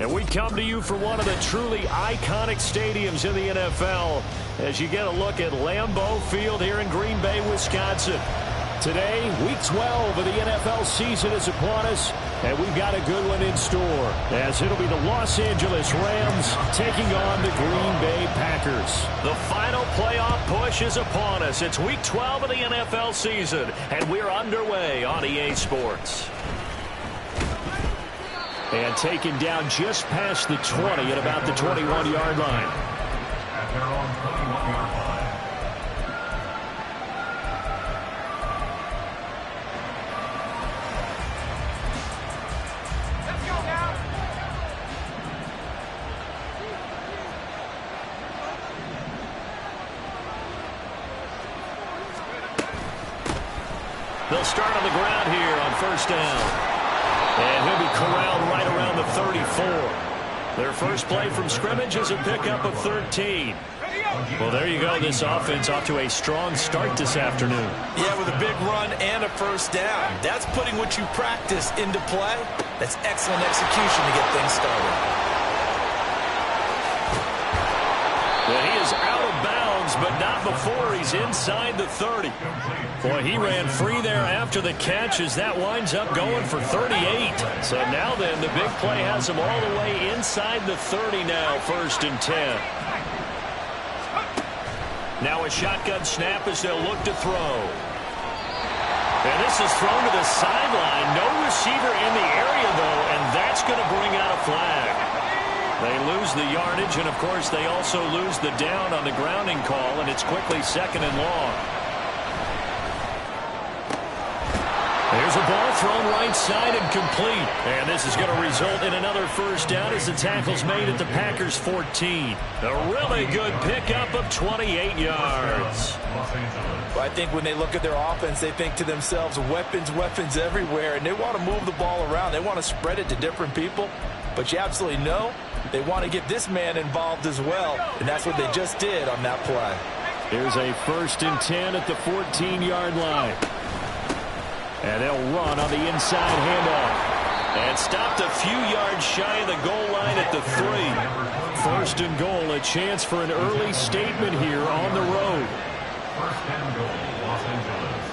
And we come to you from one of the truly iconic stadiums in the NFL as you get a look at Lambeau Field here in Green Bay, Wisconsin. Today, Week 12 of the NFL season is upon us, and we've got a good one in store, as it'll be the Los Angeles Rams taking on the Green Bay Packers. The final playoff push is upon us. It's Week 12 of the NFL season, and we're underway on EA Sports. And taken down just past the 20 at about the 21-yard line. At their own 21-yard line. They'll start on the ground here on first down. And he'll be corralled right around the 34. Their first play from scrimmage is a pickup of 13. Well, there you go. This offense off to a strong start this afternoon. Yeah, with a big run and a first down. That's putting what you practice into play. That's excellent execution to get things started. Well, he is out of bounds, but not before he's inside the 30. Boy, he ran free there after the catch as that winds up going for 38. So now then, the big play has him all the way inside the 30 now, first and 10. Now a shotgun snap as they'll look to throw. And this is thrown to the sideline. No receiver in the area, though, and that's going to bring out a flag. They lose the yardage, and, of course, they also lose the down on the grounding call, and it's quickly second and long. There's a ball thrown right side and complete. And this is going to result in another first down as the tackle's made at the Packers' 14. A really good pickup of 28 yards. Well, I think when they look at their offense, they think to themselves, weapons, weapons everywhere, and they want to move the ball around. They want to spread it to different people. But you absolutely know they want to get this man involved as well, and that's what they just did on that play. Here's a first and 10 at the 14-yard line. And they'll run on the inside handoff. And stopped a few yards shy of the goal line at the 3. First and goal, a chance for an early statement here on the road. First and goal, Los Angeles.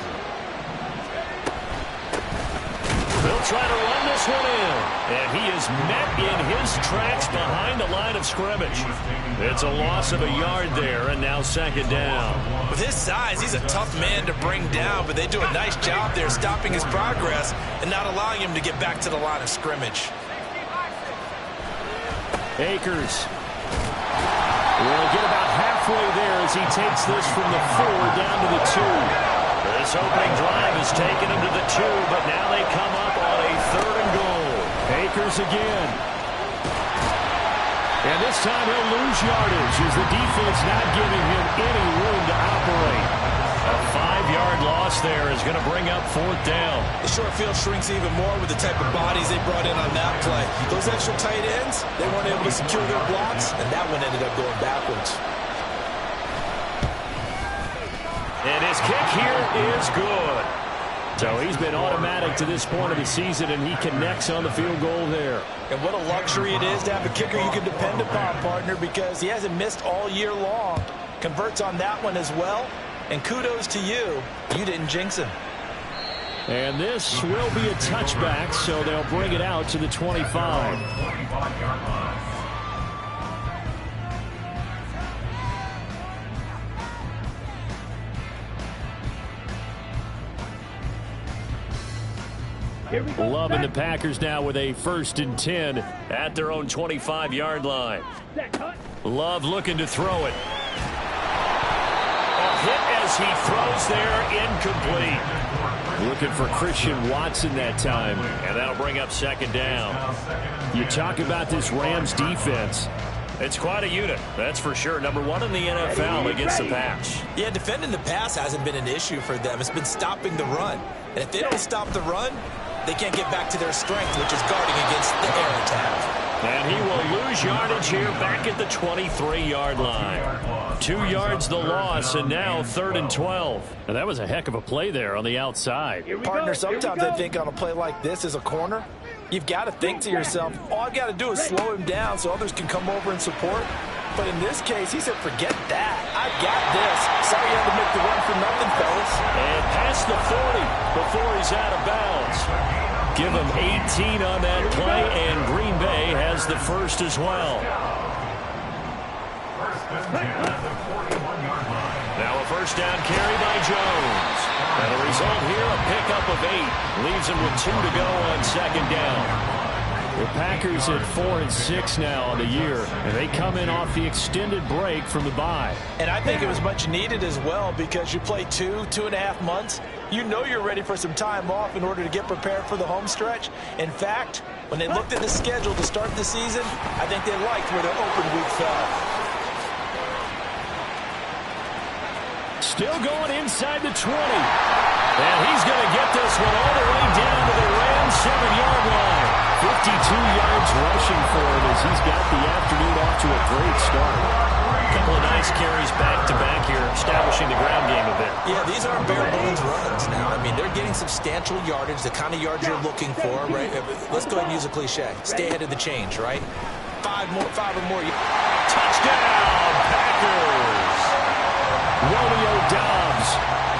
They'll try to run this one in. And he is met in his tracks behind the line of scrimmage. It's a loss of a yard there, and now second down. With his size, he's a tough man to bring down, but they do a nice job there stopping his progress and not allowing him to get back to the line of scrimmage. Akers will get about halfway there as he takes this from the 4 down to the 2. This opening drive has taken him to the 2, but now they come up on a third and goal. Akers again. And this time he'll lose yardage as the defense not giving him any room to operate. A 5-yard loss there is going to bring up fourth down. The short field shrinks even more with the type of bodies they brought in on that play. Those extra tight ends, they weren't able to secure their blocks, and that one ended up going backwards. And his kick here is good. So he's been automatic to this point of the season, and he connects on the field goal there. And what a luxury it is to have a kicker you can depend upon, partner, because he hasn't missed all year long. Converts on that one as well. And kudos to you. You didn't jinx him. And this will be a touchback, so they'll bring it out to the 25. 25-yard line. Love and the Packers now with a first and 10 at their own 25-yard line. Love looking to throw it. A hit as he throws there, incomplete. Looking for Christian Watson that time, and that'll bring up second down. You talk about this Rams defense. It's quite a unit, that's for sure. Number 1 in the NFL against the pass. Yeah, defending the pass hasn't been an issue for them. It's been stopping the run. And if they don't stop the run, they can't get back to their strength, which is guarding against the air attack. And he will lose yardage here back at the 23-yard line. 2 yards the loss, and now 3rd and 12. And that was a heck of a play there on the outside. Partner, sometimes I think on a play like this as a corner, you've got to think to yourself, all I've got to do is slow him down so others can come over and support. But in this case, he said, forget that. I got this. Sorry you had to make the run for nothing, fellas. And past the 40 before he's out of bounds. Give him 18 on that play, and Green Bay has the first as well. Now a first down carry by Jones. And a result here, a pickup of 8. Leaves him with 2 to go on 2nd down. The Packers at 4-6 now on the year, and they come in off the extended break from the bye. And I think it was much needed as well, because you play 2.5 months. You know you're ready for some time off in order to get prepared for the home stretch. In fact, when they looked at the schedule to start the season, I think they liked where their open week fell. Still going inside the 20. And he's going to get this one all the way down to the Rams' 7-yard line. 52 yards rushing for him as he's got the afternoon off to a great start. A couple of nice carries back-to-back here, establishing the ground game a bit. Yeah, these aren't bare bones runs now. I mean, they're getting substantial yardage, the kind of yards you're looking for, right? Let's go ahead and use a cliche. Stay ahead of the change, right? 5 or more. Touchdown, Packers! Romeo Doubs,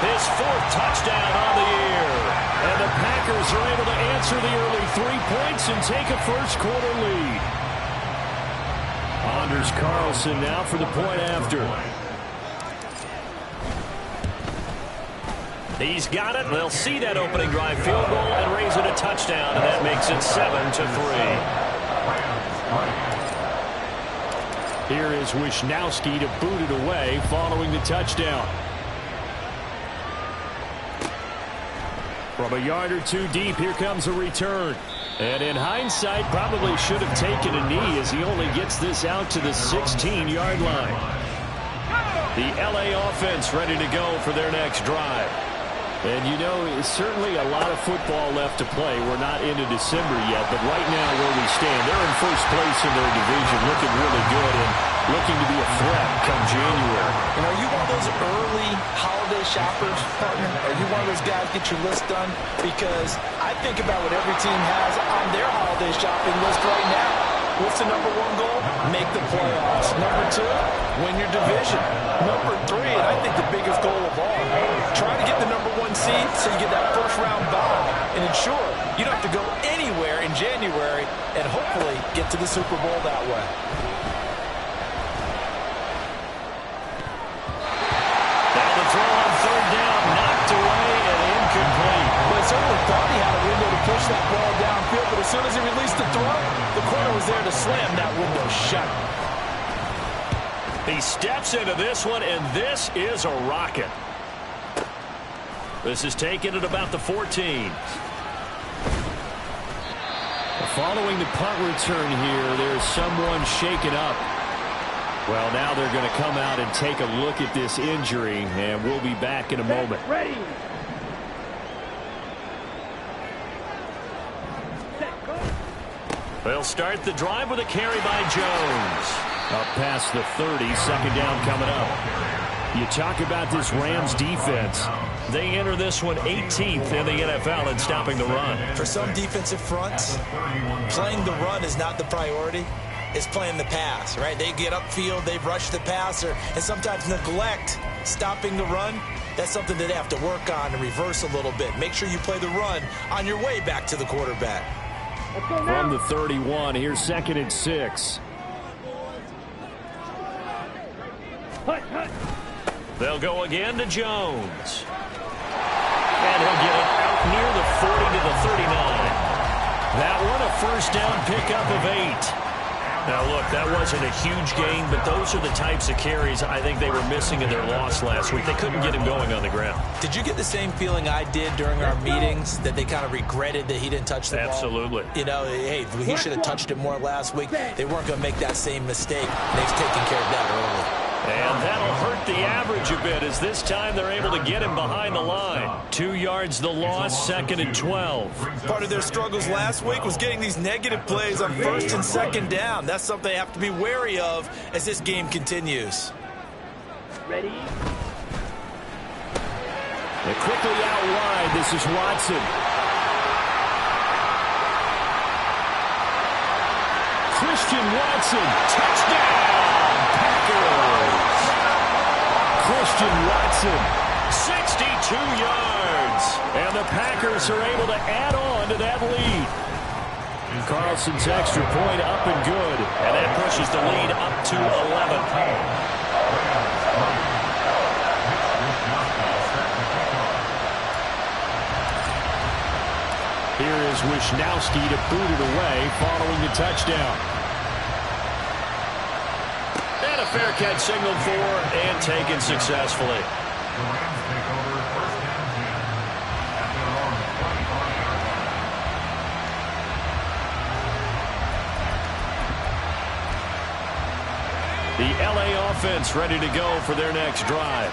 his 4th touchdown on the year. And the Packers are able to answer the early 3 points and take a first-quarter lead. Anders Carlson now for the point after. He's got it. They'll see that opening drive field goal and raise it a touchdown, and that makes it 7-3. Here is Wisnowski to boot it away following the touchdown. From a yard or 2 deep, here comes a return. And in hindsight, probably should have taken a knee as he only gets this out to the 16-yard line. The LA offense ready to go for their next drive. And you know, certainly a lot of football left to play. We're not into December yet, but right now where we stand, they're in first place in their division, looking really good and looking to be a threat come January. And are you one of those early holiday shoppers, partner? Are you one of those guys get your list done? Because I think about what every team has on their holiday shopping list right now. What's the number 1 goal? Make the playoffs. Number 2, win your division. Number 3, and I think the biggest goal of all, try to get the number 1 seed so you get that first-round bye and ensure you don't have to go anywhere in January and hopefully get to the Super Bowl that way. Now the throw on 3rd down, knocked away and incomplete. Well, he certainly thought he had a window to push that ball downfield, but as soon as he released the throw, the corner was there to slam that window shut. He steps into this one, and this is a rocket. This is taken at about the 14. Following the punt return here, there's someone shaken up. Well, now they're going to come out and take a look at this injury, and we'll be back in a moment. Ready. They'll start the drive with a carry by Jones. Up past the 30, 2nd down coming up. You talk about this Rams defense. They enter this one 18th in the NFL in stopping the run. For some defensive fronts, playing the run is not the priority. It's playing the pass, right? They get upfield, they rush the passer, and sometimes neglect stopping the run. That's something that they have to work on and reverse a little bit. Make sure you play the run on your way back to the quarterback. From the 31, here's 2nd and 6. They'll go again to Jones. And he'll get it out near the 40 to the 39. That one a first down pickup of 8. Now, look, that wasn't a huge gain, but those are the types of carries I think they were missing in their loss last week. They couldn't get him going on the ground. Did you get the same feeling I did during our meetings, that they kind of regretted that he didn't touch the ball? Absolutely. You know, hey, he should have touched it more last week. They weren't going to make that same mistake. They've taken care of that early. And that'll hurt the average a bit, as this time they're able to get him behind the line. 2 yards the loss, 2nd and 12. Part of their struggles last week was getting these negative plays on 1st and 2nd down. That's something they have to be wary of as this game continues. Ready? And quickly out wide, this is Watson. Christian Watson, touchdown, Packers. Christian Watson, 62 yards. And the Packers are able to add on to that lead. Carlson's extra point up and good. And that pushes the lead up to 11. Here is Wisnowski to boot it away following the touchdown. And a fair catch signaled for and taken successfully. The Rams take over first and 10 at their own 25-yard line. The LA offense ready to go for their next drive.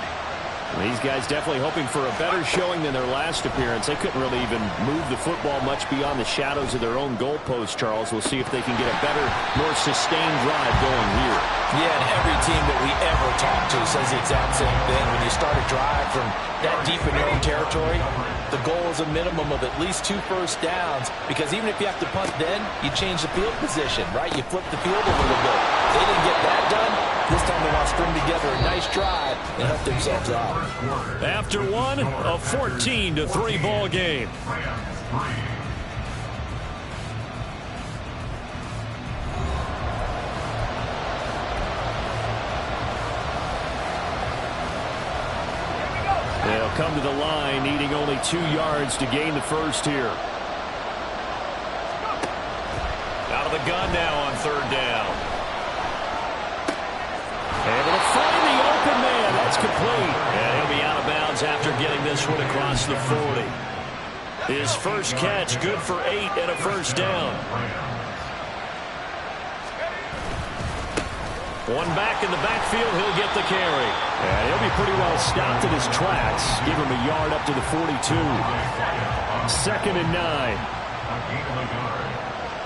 These guys definitely hoping for a better showing than their last appearance. They couldn't really even move the football much beyond the shadows of their own goalpost, Charles. We'll see if they can get a better, more sustained drive going here. Yeah, and every team that we ever talk to says the exact same thing. When you start a drive from that deep in your own territory, the goal is a minimum of at least 2 first downs, because even if you have to punt then, you change the field position, right? You flip the field a little bit. They didn't get that done. This time they want to string together a nice drive and help themselves out. After one, a 14-3 ball game. They'll come to the line, needing only 2 yards to gain the first here. Out of the gun now on third down. Able to find the open man. That's complete. And he'll be out of bounds after getting this one across the 40. His first catch, good for 8 and a first down. One back in the backfield, he'll get the carry. And he'll be pretty well stopped in his tracks. Give him a yard up to the 42. 2nd and 9. A gain of a yard.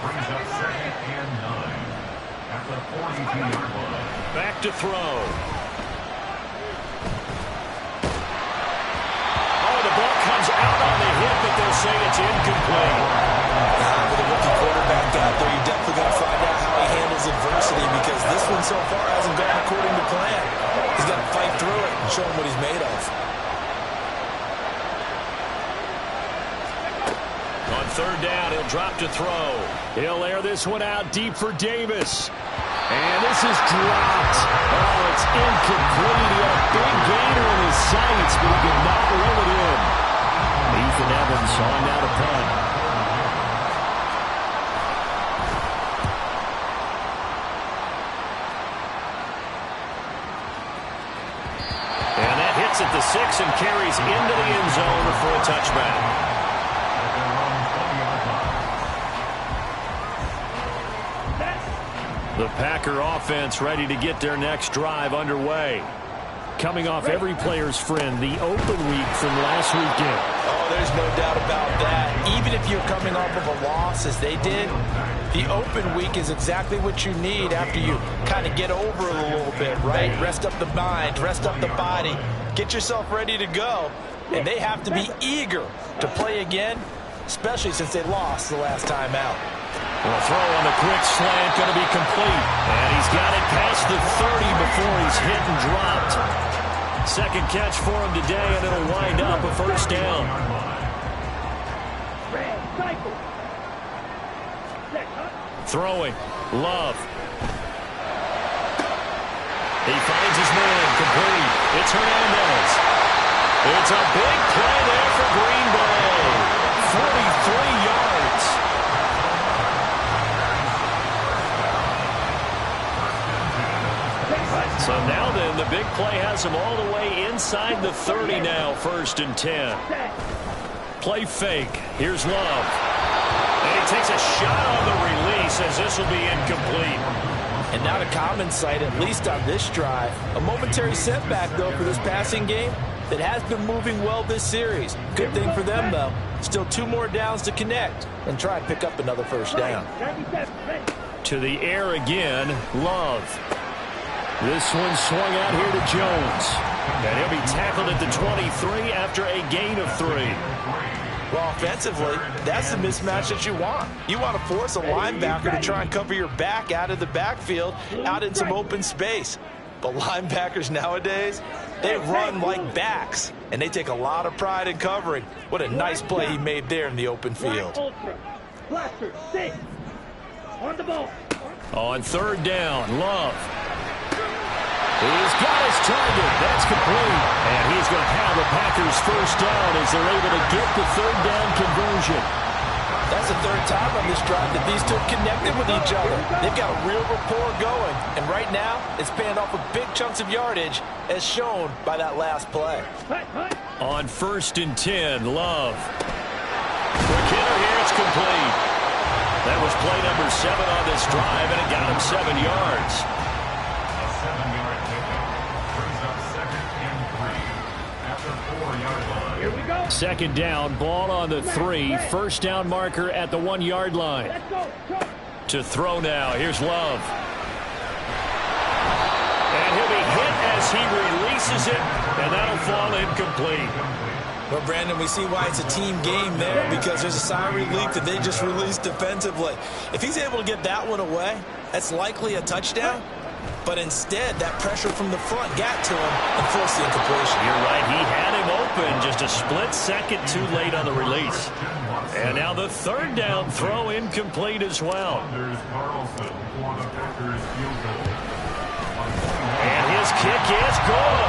Brings up 2nd and 9 at the 42-yard line. Back to throw. Oh, the ball comes out on the hit, but they'll say it's incomplete. With a rookie quarterback out there, you're definitely going to find out how he handles adversity, because this one so far hasn't gone according to plan. He's got to fight through it and show him what he's made of. On third down, he'll drop to throw. He'll air this one out deep for Davis. And this is dropped. Oh, it's incomplete. He had a big gainer in his sights, but he could not reel it in. Ethan Evans on now to punt. And that hits at the 6 and carries into the end zone for a touchback. The Packer offense ready to get their next drive underway. Coming off every player's friend, the open week from last weekend. Oh, there's no doubt about that. Even if you're coming off of a loss, as they did, the open week is exactly what you need after you kind of get over it a little bit, right? Rest up the mind, rest up the body, get yourself ready to go. And they have to be eager to play again, especially since they lost the last time out. Well, a throw on the quick slant going to be complete. And he's got it past the 30 before he's hit and dropped. Second catch for him today, and it'll wind up a first down. Throwing. Love. He finds his man. Complete. It's Hernandez. It's a big play there for Green Bay. 43 yards. So now then, the big play has him all the way inside the 30 now, 1st and 10. Play fake. Here's Love. And he takes a shot on the release, as this will be incomplete. And not a common sight, at least on this drive. A momentary setback, though, for this passing game that has been moving well this series. Good thing for them, though. Still 2 more downs to connect and try and pick up another first down. To the air again, Love. This one swung out here to Jones. And he'll be tackled at the 23 after a gain of 3. Well, offensively, that's the mismatch that you want. You want to force a linebacker to try and cover your back out of the backfield, out in some open space. But linebackers nowadays, they run like backs, and they take a lot of pride in covering. What a nice play he made there in the open field. Blaster, stay on the ball. On 3rd down, Love. He's got his target. That's complete. And he's going to have the Packers first down as they're able to get the 3rd down conversion. That's the 3rd time on this drive that these two have connected with each other. They've got a real rapport going. And right now, it's paying off with big chunks of yardage, as shown by that last play. On 1st and 10, Love. Quick hitter here. It's complete. That was play number 7 on this drive, and it got him 7 yards. A 7-yard pickup brings up 2nd and 3 at the 4-yard line. Here we go. 2nd down, ball on the 3. First down marker at the 1-yard line. Let's go. To throw now. Here's Love. And he'll be hit as he releases it, and that'll fall incomplete. Well, Brandon, we see why it's a team game there, because there's a sigh of relief that they just released defensively. If he's able to get that one away, that's likely a touchdown. But instead, that pressure from the front got to him and forced the incompletion. You're right. He had him open, just a split second too late on the release. And now the 3rd down throw incomplete as well. And his kick is good.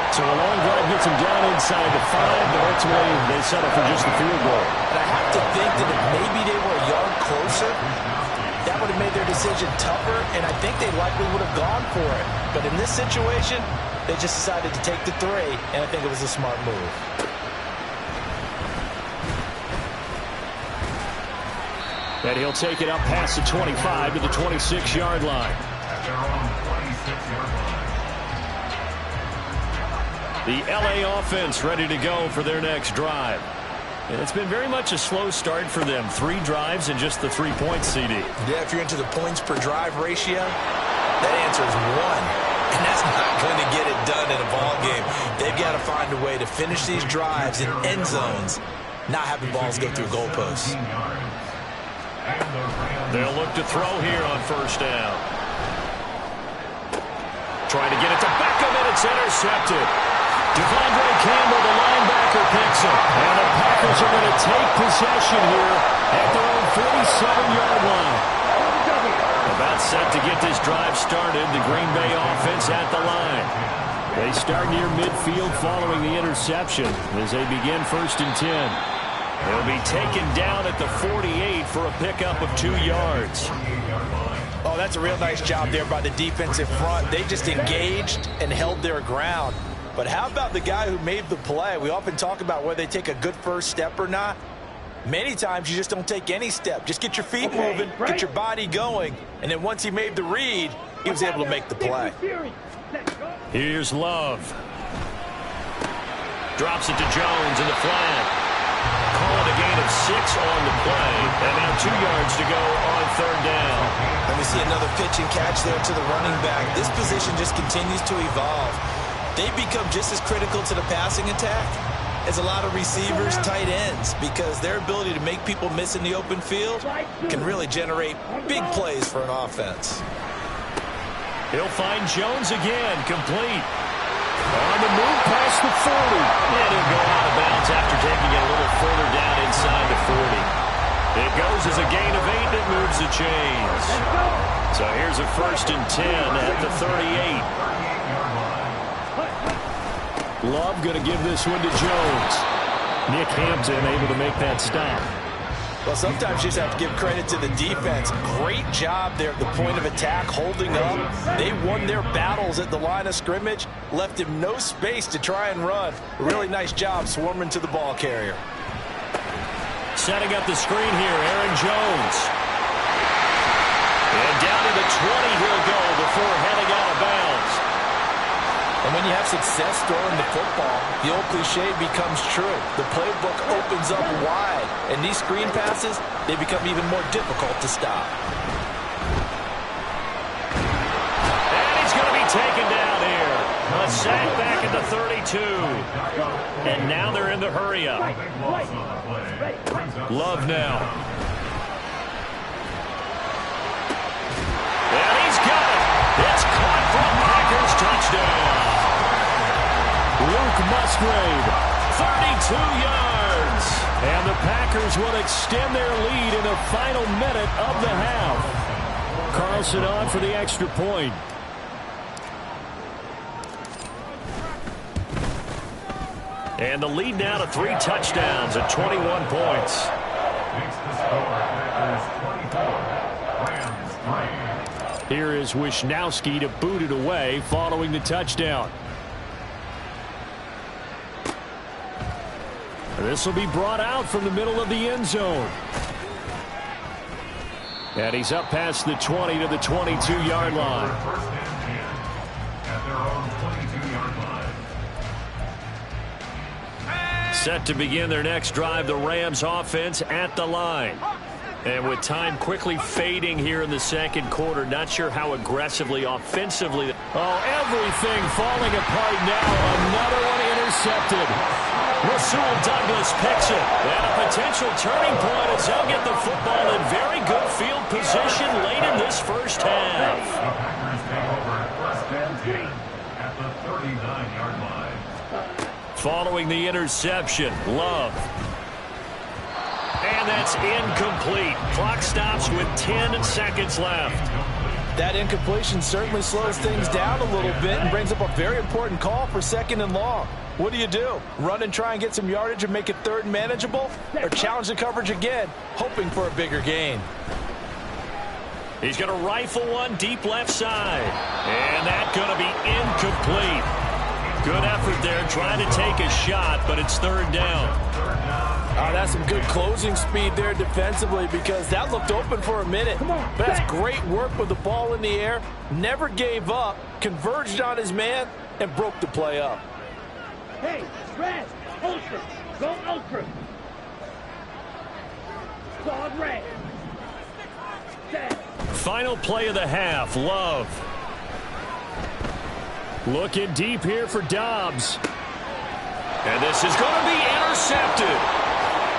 So a long drive gets him down inside the 5, but ultimately they settle for just the field goal. And I have to think that if maybe they were a yard closer, that would have made their decision tougher, and I think they likely would have gone for it. But in this situation, they just decided to take the 3, and I think it was a smart move. And he'll take it up past the 25 to the 26-yard line. At their own 26-yard line. The LA offense ready to go for their next drive. And it's been very much a slow start for them. 3 drives and just the 3 points, CD. Yeah, if you're into the points per drive ratio, that answer is 1. And that's not going to get it done in a ball game. They've got to find a way to finish these drives in end zones, not have the balls go through goalposts. They'll look to throw here on 1st down. Trying to get it to Beckham, and it's intercepted. Devondre Campbell, the linebacker, picks him. And the Packers are going to take possession here at their own 47-yard line. About set to get this drive started, the Green Bay offense at the line. They start near midfield following the interception as they begin 1st and 10. They'll be taken down at the 48 for a pickup of 2 yards. Oh, that's a real nice job there by the defensive front. They just engaged and held their ground. But how about the guy who made the play? We often talk about whether they take a good first step or not. Many times you just don't take any step. Just get your feet moving, get your body going, and then once he made the read, he was able to make the play. Here's Love. Drops it to Jones in the flat. Calling a gain of 6 on the play. And now 2 yards to go on 3rd down. And we see another pitch and catch there to the running back. This position just continues to evolve. They become just as critical to the passing attack as a lot of receivers, tight ends, because their ability to make people miss in the open field can really generate big plays for an offense. He'll find Jones again, complete. On the move past the 40. And he'll go out of bounds after taking it a little further down inside the 40. It goes as a gain of 8 that moves the chains. So here's a 1st and 10 at the 38. Love going to give this one to Jones. Nick Hampton able to make that stop. Well, sometimes you just have to give credit to the defense. Great job there at the point of attack, holding up. They won their battles at the line of scrimmage, left him no space to try and run. A really nice job swarming to the ball carrier. Setting up the screen here, Aaron Jones. And down to the 20 he'll go before heading out of bounds. And when you have success throwing the football, the old cliche becomes true. The playbook opens up wide, and these screen passes, they become even more difficult to stop. And he's going to be taken down here. A sack back at the 32. And now they're in the hurry-up. Love now. And he's got it. It's caught for a Packers touchdown. Luke Musgrave, 32 yards. And the Packers will extend their lead in the final minute of the half. Carlson on for the extra point. And the lead now to 3 touchdowns at 21 points. Makes the score Packers 24, Rams 3. Here is Wisnowski to boot it away following the touchdown. This will be brought out from the middle of the end zone. And he's up past the 20 to the 22-yard line. First and 10 at their own 22-yard line. Set to begin their next drive, the Rams offense at the line. And with time quickly fading here in the second quarter, not sure how aggressively, offensively. Oh, everything falling apart now. Another one intercepted. Rasul Douglas picks it. And a potential turning point as they'll get the football in very good field position late in this first half. The Packers take over first and 10 at the 39-yard line. Following the interception, Love. And that's incomplete. Clock stops with 10 seconds left. That incompletion certainly slows things down a little bit and brings up a very important call for 2nd and long. What do? Run and try and get some yardage and make it 3rd and manageable? Or challenge the coverage again, hoping for a bigger gain? He's going to rifle one deep left side. And that's going to be incomplete. Good effort there trying to take a shot, but it's 3rd down. That's some good closing speed there defensively because that looked open for a minute. That's great work with the ball in the air. Never gave up, converged on his man, and broke the play up. Hey, red, ultra, go ultra. Squad red. Set. Final play of the half, Love. Looking deep here for Dobbs. And this is going to be intercepted.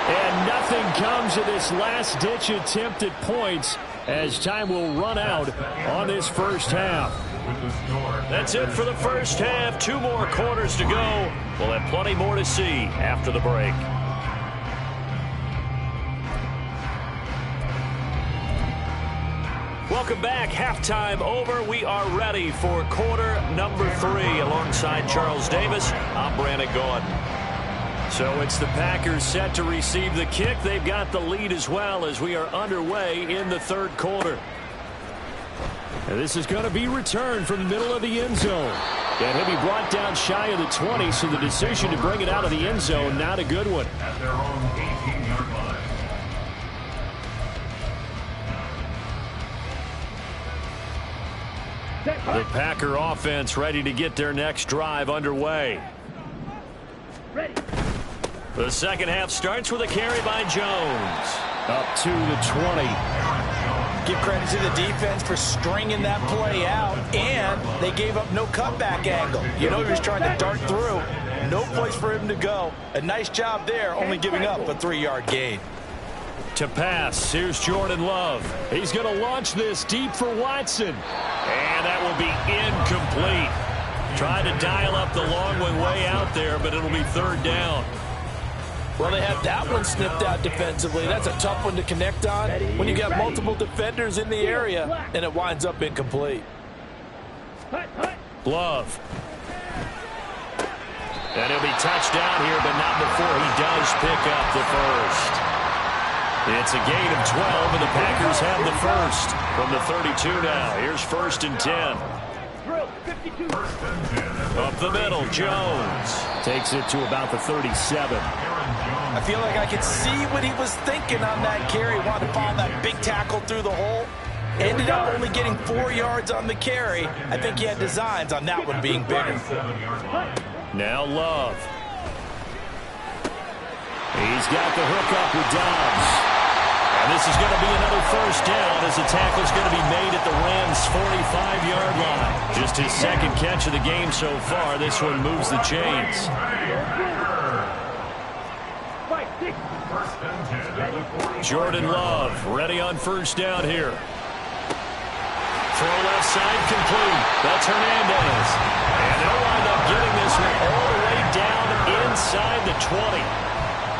And nothing comes of this last-ditch attempt at points as time will run out on this first half. That's it for the first half. 2 more quarters to go. We'll have plenty more to see after the break. Welcome back. Halftime over. We are ready for quarter number 3. Alongside Charles Davis, I'm Brandon Gaudin. So it's the Packers set to receive the kick. They've got the lead as well as we are underway in the 3rd quarter. And this is going to be returned from the middle of the end zone. And he'll be brought down shy of the 20, so the decision to bring it out of the end zone, not a good one. At their own 18-yard line. The Packer offense ready to get their next drive underway. Ready. The second half starts with a carry by Jones. Up to the 20. Give credit to the defense for stringing that play out, and they gave up no cutback angle. You know he was trying to dart through. No place for him to go. A nice job there, only giving up a 3-yard gain. To pass, here's Jordan Love. He's going to launch this deep for Watson. And that will be incomplete. Tried to dial up the long one way out there, but it'll be 3rd down. Well, they had that one snipped out defensively. That's a tough one to connect on when you got multiple defenders in the area, and it winds up incomplete. Love. And he'll be touched down here, but not before he does pick up the first. It's a gain of 12, and the Packers have the first from the 32 now. Here's 1st and 10. Up the middle, Jones takes it to about the 37. I feel like I could see what he was thinking on that carry. Wanted to follow that big tackle through the hole. Ended up only getting 4 yards on the carry. I think he had designs on that one being bigger. Now Love. He's got the hook up with Dobbs. And this is going to be another first down as the tackle is going to be made at the Rams' 45-yard line. Just his second catch of the game so far. This one moves the chains. Jordan Love ready on first down here. Throw left side complete. That's Hernandez. And they'll wind up getting this one all the way down inside the 20.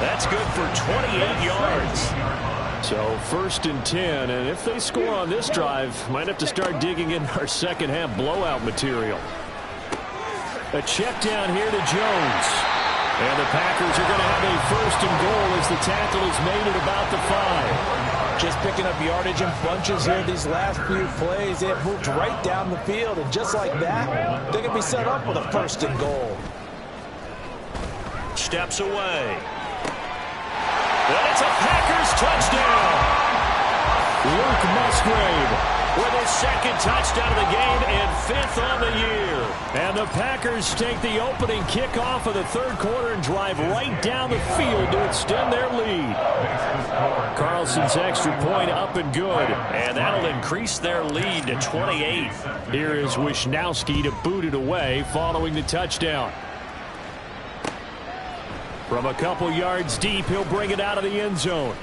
That's good for 28 yards. So 1st and 10, and if they score on this drive, might have to start digging in our second half blowout material. A check down here to Jones. And the Packers are going to have a 1st and goal as the tackle is made at about the 5. Just picking up yardage in bunches here these last few plays. They have moved right down the field, and just like that, they're going to be set up with a 1st and goal. Steps away. And it's a Packers touchdown. Luke Musgrave with his second touchdown of the game and 5th on the year. And the Packers take the opening kickoff of the 3rd quarter and drive right down the field to extend their lead. Carlson's extra point up and good. And that'll increase their lead to 28. Here is Wisnowski to boot it away following the touchdown. From a couple yards deep, he'll bring it out of the end zone.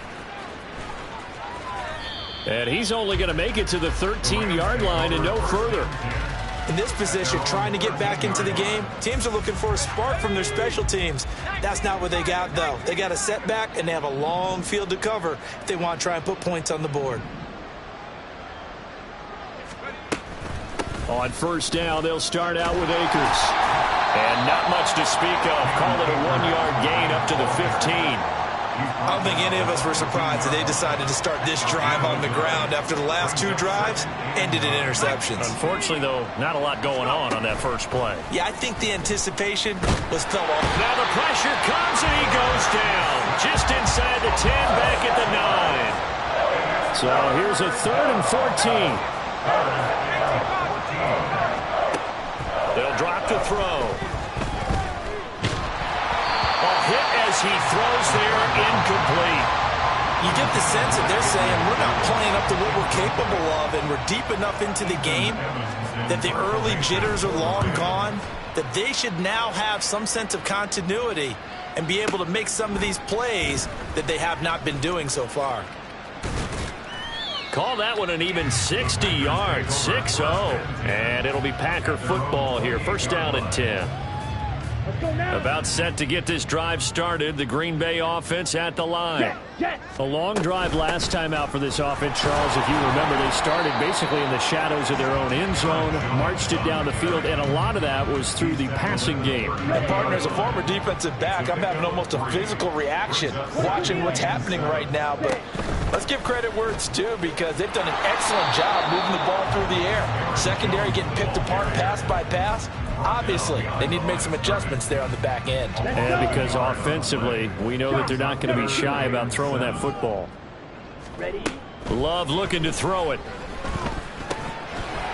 And he's only going to make it to the 13-yard line and no further. In this position, trying to get back into the game, teams are looking for a spark from their special teams. That's not what they got, though. They got a setback, and they have a long field to cover if they want to try and put points on the board. On first down, they'll start out with Akers. And not much to speak of. Call it a 1-yard gain up to the 15. I don't think any of us were surprised that they decided to start this drive on the ground after the last 2 drives ended in interceptions. Unfortunately, though, not a lot going on that first play. Yeah, I think the anticipation was felt off. Now the pressure comes and he goes down. Just inside the 10, back at the 9. So here's a 3rd and 14. They'll drop to throw. Hit as he throws there, incomplete. You get the sense that they're saying we're not playing up to what we're capable of, and we're deep enough into the game that the early jitters are long gone, that they should now have some sense of continuity and be able to make some of these plays that they have not been doing so far. Call that one an even 60 yards, 6-0. And it'll be Packer football here, 1st down and 10. About set to get this drive started. The Green Bay offense at the line. A long drive last time out for this offense, Charles. If you remember, they started basically in the shadows of their own end zone, marched it down the field, and a lot of that was through the passing game. And partner, as a former defensive back, I'm having almost a physical reaction watching what's happening right now. But let's give credit where it's due, because they've done an excellent job moving the ball through the air. Secondary getting picked apart pass by pass. Obviously, they need to make some adjustments there on the back end. And because offensively, we know that they're not going to be shy about throwing that football. Ready? Love looking to throw it.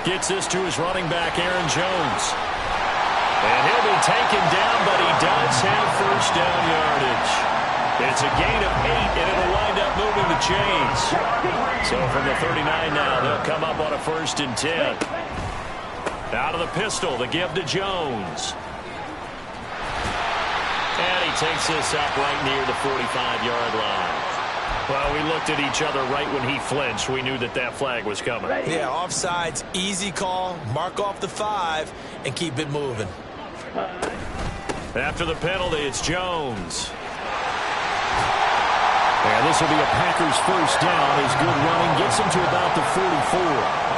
Gets this to his running back, Aaron Jones. And he'll be taken down, but he does have 1st down yardage. It's a gain of 8, and it'll wind up moving the chains. So from the 39 now, they'll come up on a 1st and 10. Out of the pistol, the give to Jones. And he takes this up right near the 45-yard line. Well, we looked at each other right when he flinched. We knew that that flag was coming. Yeah, offsides, easy call, mark off the 5, and keep it moving. After the penalty, it's Jones. And this will be a Packers 1st down. His good running gets him to about the 44.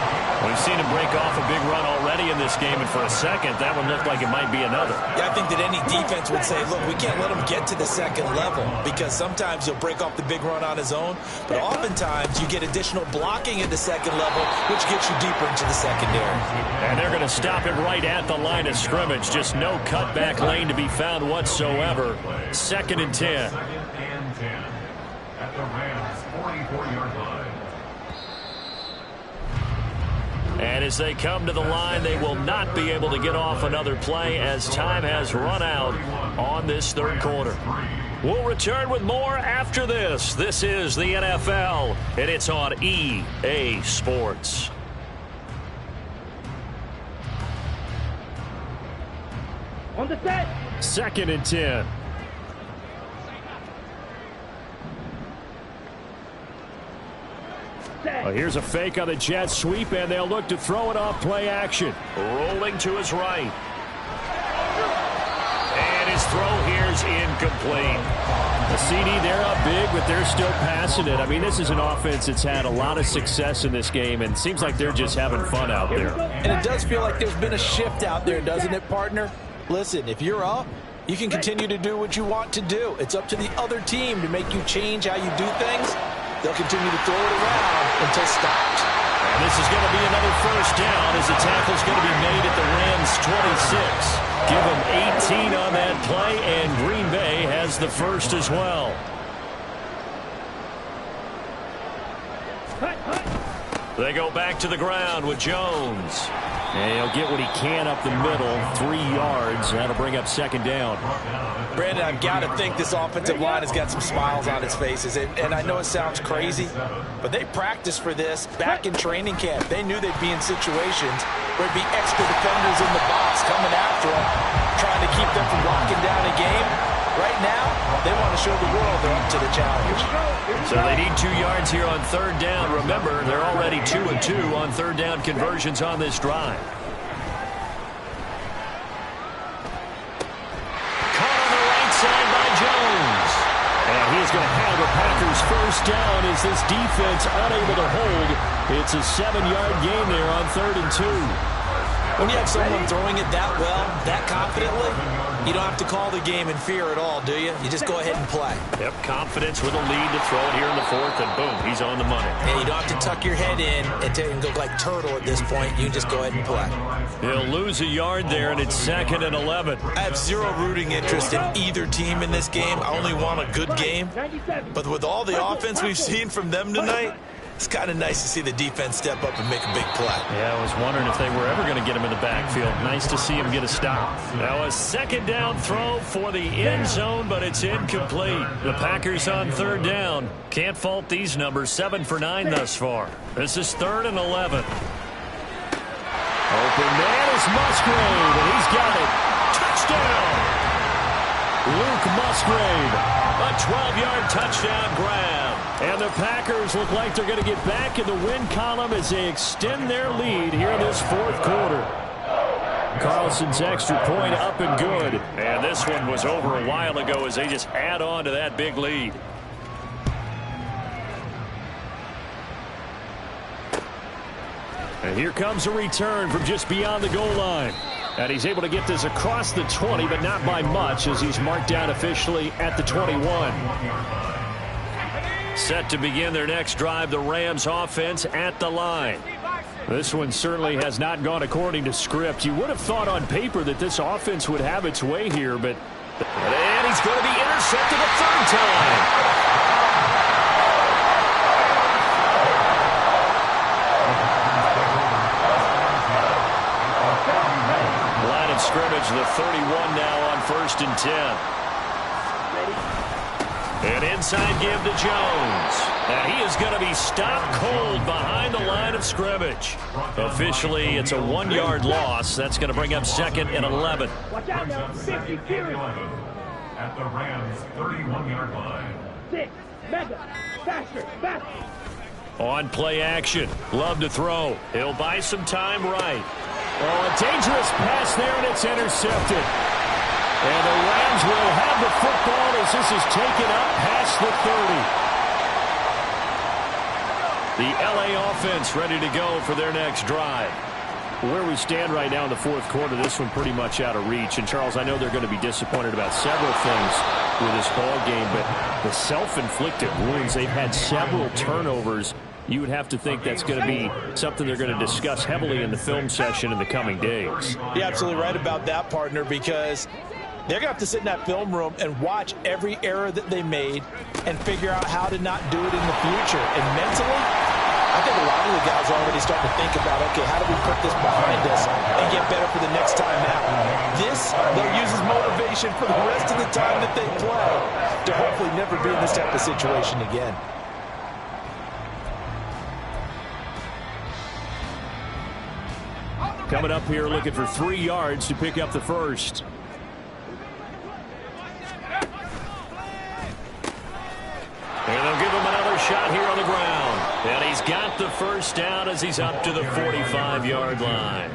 We've seen him break off a big run already in this game, and for a second, that one looked like it might be another. Yeah, I think that any defense would say, look, we can't let him get to the 2nd level, because sometimes he'll break off the big run on his own, but oftentimes you get additional blocking at the 2nd level, which gets you deeper into the secondary. And they're going to stop it right at the line of scrimmage. Just no cutback lane to be found whatsoever. 2nd and 10. 2nd and 10 at the Rams' 44-yard line. And as they come to the line, they will not be able to get off another play as time has run out on this 3rd quarter. We'll return with more after this. This is the NFL, and it's on EA Sports. On the set. 2nd and 10. Here's a fake on the jet sweep, and they'll look to throw it off play action. Rolling to his right. And his throw here's incomplete. The CD, they're up big, but they're still passing it. I mean, this is an offense that's had a lot of success in this game, and it seems like they're just having fun out there. And it does feel like there's been a shift out there, doesn't it, partner? Listen, if you're up, you can continue to do what you want to do. It's up to the other team to make you change how you do things. They'll continue to throw it around until stopped. And this is going to be another first down as the tackle's going to be made at the Rams 26. Give them 18 on that play, and Green Bay has the first as well. They go back to the ground with Jones. And he'll get what he can up the middle, 3 yards. That'll bring up 2nd down. Brandon, I've got to think this offensive line has got some smiles on its faces. And I know it sounds crazy, but they practiced for this back in training camp. They knew they'd be in situations where it'd be extra defenders in the box coming after them, trying to keep them from locking down a game. Right now, they want to show the world they're up to the challenge. So they need 2 yards here on 3rd down. Remember, they're already 2-2 on 3rd down conversions on this drive. Caught on the right side by Jones. And he's going to have the Packers first down as this defense unable to hold. It's a 7-yard gain there on 3rd and 2. When you have someone throwing it that well, that confidently, you don't have to call the game in fear at all, do you? You just go ahead and play. Yep, confidence with a lead to throw it here in the 4th, and boom, he's on the money. And you don't have to tuck your head in and go like turtle at this point. You can just go ahead and play. He'll lose a yard there, and it's 2nd and 11. I have zero rooting interest in either team in this game. I only want a good game. But with all the offense we've seen from them tonight, it's kind of nice to see the defense step up and make a big play. Yeah, I was wondering if they were ever going to get him in the backfield. Nice to see him get a stop. Now a 2nd down throw for the end zone, but it's incomplete. The Packers on 3rd down. Can't fault these numbers. 7 for 9 thus far. This is 3rd and 11. Open man is Musgrave, and he's got it. Touchdown! Luke Musgrave, a 12-yard touchdown grab. And the Packers look like they're going to get back in the win column as they extend their lead here in this 4th quarter. Carlson's extra point up and good. And this one was over a while ago as they just add on to that big lead. And here comes a return from just beyond the goal line. And he's able to get this across the 20, but not by much as he's marked down officially at the 21. Set to begin their next drive, the Rams offense at the line. This one certainly has not gone according to script. You would have thought on paper that this offense would have its way here, but and he's going to be intercepted a 3rd time. Line of scrimmage, the 31 now on 1st and 10. An inside give to Jones. Now he is going to be stopped cold behind the line of scrimmage. Officially, it's a 1-yard loss. That's going to bring up 2nd and 11. Watch out now. 50 carries. At the Rams' 31-yard line. 6. Mega. Faster. Faster. On play action. Love to throw. He'll buy some time right. Oh, a dangerous pass there, and it's intercepted. And the Rams will have the football as this is taken up past the 30. The LA offense ready to go for their next drive. Where we stand right now in the 4th quarter, this one pretty much out of reach. And, Charles, I know they're going to be disappointed about several things with this ball game, but the self-inflicted wounds, they've had several turnovers. You would have to think that's going to be something they're going to discuss heavily in the film session in the coming days. You're absolutely right about that, partner, because they're going to have to sit in that film room and watch every error that they made and figure out how to not do it in the future. And mentally, I think a lot of the guys are already starting to think about, okay, how do we put this behind us and get better for the next time out? This, they'll use as motivation for the rest of the time that they play to hopefully never be in this type of situation again. Coming up here looking for 3 yards to pick up the first. And they'll give him another shot here on the ground. And he's got the first down as he's up to the 45-yard line.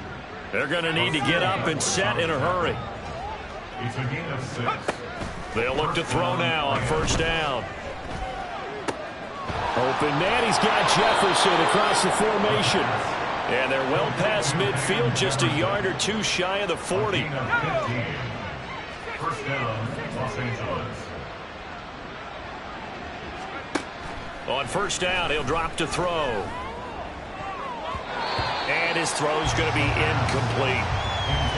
They're going to need to get up and set in a hurry. It's a gain of 6. They'll look to throw now on first down. Open man, he's got Jefferson across the formation. And they're well past midfield, just a yard or 2 shy of the 40. First down, Los Angeles. On first down, he'll drop to throw. And his throw's going to be incomplete.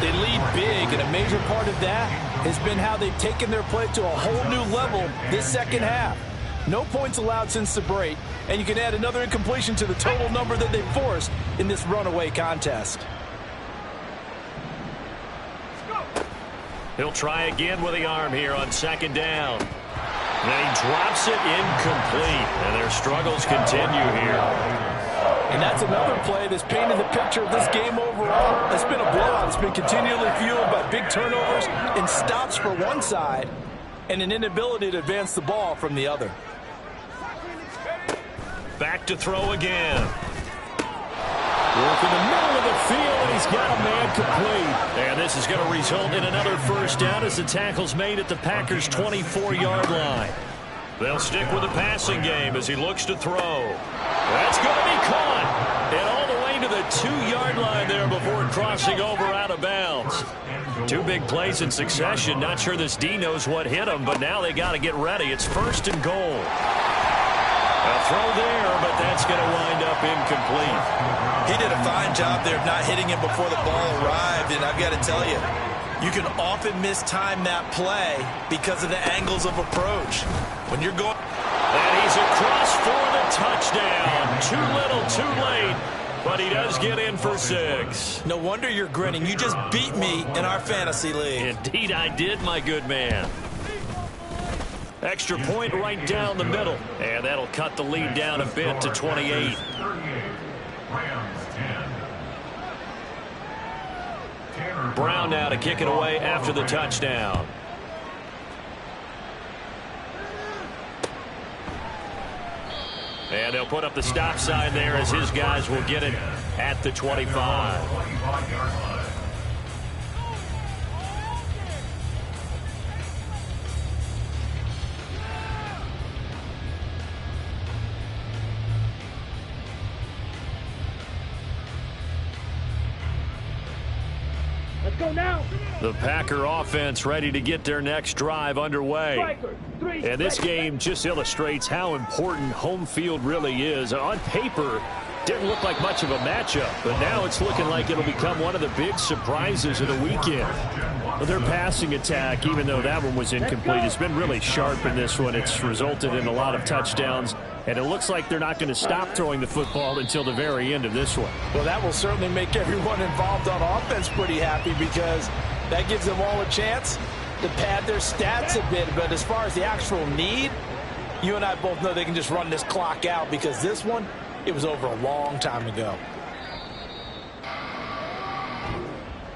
They lead big, and a major part of that has been how they've taken their play to a whole new level this second half. No points allowed since the break, and you can add another incompletion to the total number that they forced in this runaway contest. He'll try again with the arm here on second down. And he drops it incomplete, and their struggles continue here. And that's another play that's painted the picture of this game overall. It's been a blowout. It's been continually fueled by big turnovers and stops for one side and an inability to advance the ball from the other. Back to throw again. Work in the middle of the field, and he's got a man complete. And this is going to result in another first down as the tackle's made at the Packers' 24-yard line. They'll stick with the passing game as he looks to throw. That's going to be caught. And all the way to the 2-yard line there before crossing over out of bounds. 2 big plays in succession. Not sure this D knows what hit him, but now they got to get ready. It's first and goal. A throw there, but that's going to wind up incomplete. He did a fine job there of not hitting him before the ball arrived, and I've got to tell you, you can often mistime that play because of the angles of approach. When you're going... And he's across for the touchdown. Too little, too late, but he does get in for 6. No wonder you're grinning. You just beat me in our fantasy league. Indeed I did, my good man. Extra point right down the middle. And that'll cut the lead down a bit to 28. Brown now to kick it away after the touchdown. And they'll put up the stop sign there as his guys will get it at the 25. Let's go now. The Packer offense ready to get their next drive underway. And this game just illustrates how important home field really is. On paper, didn't look like much of a matchup, but now it's looking like it'll become one of the big surprises of the weekend. Well, their passing attack, even though that one was incomplete, has been really sharp in this one. It's resulted in a lot of touchdowns, and it looks like they're not going to stop throwing the football until the very end of this one. Well, that will certainly make everyone involved on offense pretty happy because that gives them all a chance to pad their stats a bit. But as far as the actual need, you and I both know they can just run this clock out because this one, it was over a long time ago.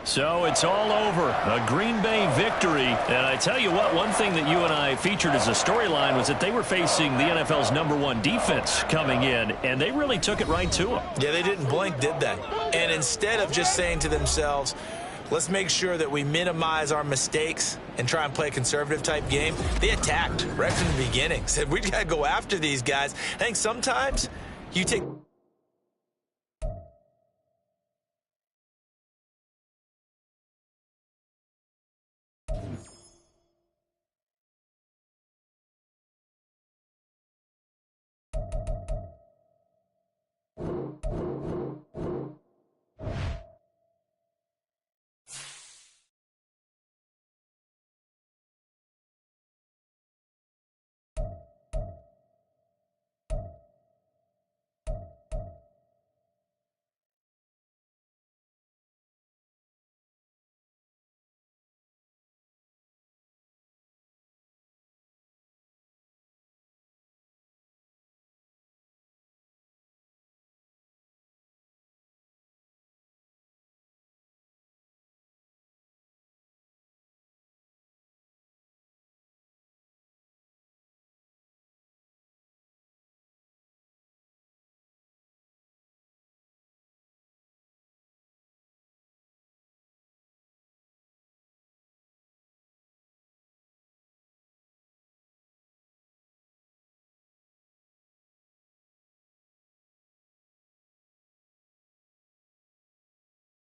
So it's all over. A Green Bay victory. And I tell you what, one thing that you and I featured as a storyline was that they were facing the NFL's #1 defense coming in, and they really took it right to them. Yeah, they didn't blink, did they? And instead of just saying to themselves, let's make sure that we minimize our mistakes and try and play a conservative type game, they attacked right from the beginning. Said, we got to go after these guys. I think sometimes you take